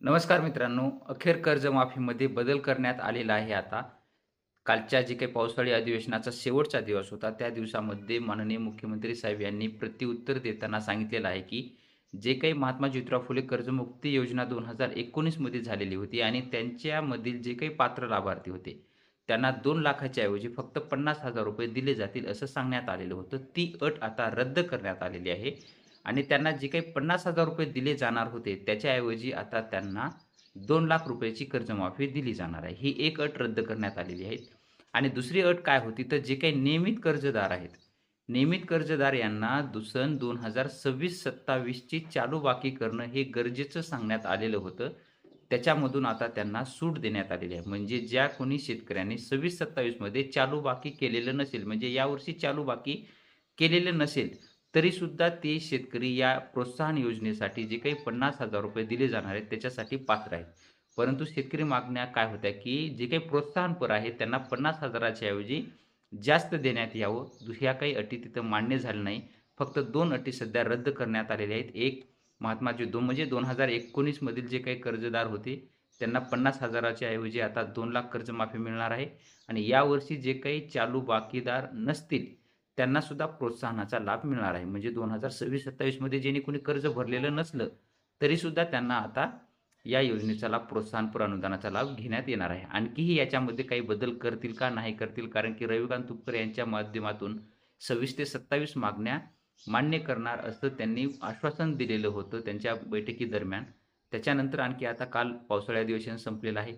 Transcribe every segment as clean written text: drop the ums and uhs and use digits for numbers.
नमस्कार मित्रांनो, अखेर कर्जमाफीमध्ये बदल करण्यात आलेला आहे आता. कालच्या जे काही पावसाळी अधिवेशनाचा शेवटचा दिवस होता, त्या दिवसामध्ये माननीय मुख्यमंत्री साहेब यांनी प्रत्युत्तर देताना सांगितलेलं आहे, की जे काही महात्मा ज्योतिराव फुले कर्जमुक्ती योजना 2019 मध्ये झालेली होती आणि त्यांच्यामधील जे काही पात्र लाभार्थी होते, त्यांना 2,00,000च्या ऐवजी फक्त ₹50,000 दिले जातील असं सांगण्यात आलेलं होतं. ती अट आता रद्द करण्यात आलेली आहे आणि त्यांना जे काही ₹50,000 दिले जाणार होते, त्याच्याऐवजी आता त्यांना ₹2,00,000 ची कर्जमाफी दिली जाणार आहे. ही एक अट रद्द करण्यात आलेली आहे. आणि दुसरी अट काय होती, तर जे काही नियमित कर्जदार आहेत, नियमित कर्जदार यांना सन 2026-27 ची चालू बाकी करणं हे गरजेचं सांगण्यात आलेलं होतं. त्याच्यामधून आता त्यांना सूट देण्यात आलेली आहे. म्हणजे ज्या कोणी शेतकऱ्यांनी 26-27 मध्ये चालू बाकी केलेलं नसेल, म्हणजे यावर्षी चालू बाकी केलेलं नसेल, तरीसुद्धा ते शेतकरी या प्रोत्साहन योजनेसाठी जे काही ₹50,000 दिले जाणार आहेत, त्याच्यासाठी पात्र आहेत. परंतु शेतकरी मागण्या काय होत्या, की जे काही प्रोत्साहनपर आहे त्यांना 50,000च्या ऐवजी जास्त देण्यात यावं. ह्या काही अटी तिथं मान्य झाल्या नाही. फक्त 2 अटी सध्या रद्द करण्यात आलेल्या आहेत. एक महात्मा ज्योती म्हणजे 2019 मधील जे काही कर्जदार होते, त्यांना 50,000च्या ऐवजी आता 2,00,000 कर्जमाफी मिळणार आहे आणि यावर्षी जे काही चालू बाकीदार नसतील, त्यांना सुद्धा प्रोत्साहनाचा लाभ मिळणार आहे. म्हणजे 2026-27 मध्ये ज्यांनी कोणी कर्ज भरलेलं नसलं, तरीसुद्धा त्यांना आता या योजनेचा लाभ, प्रोत्साहनपर अनुदानाचा लाभ घेण्यात येणार आहे. आणखीही याच्यामध्ये काही बदल करतील का नाही करतील, कारण की रविकांत तुपकर यांच्या माध्यमातून 26 ते 27 मागण्या मान्य करणार असं त्यांनी आश्वासन दिलेलं होतं त्यांच्या बैठकीदरम्यान. त्याच्यानंतर आणखी आता काल पावसाळी अधिवेशन संपलेलं आहे.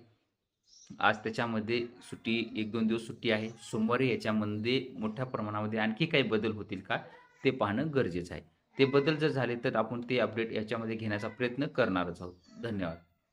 आज त्याच्यामध्ये सुट्टी 1-2 दिवस सुट्टी आहे. सोमवारी याच्यामध्ये मोठ्या प्रमाणामध्ये आणखी काही बदल होतील का, ते पाहणं गरजेचं आहे. ते बदल जर झाले तर आपण ते अपडेट याच्यामध्ये घेण्याचा प्रयत्न करणारच आहोत. धन्यवाद.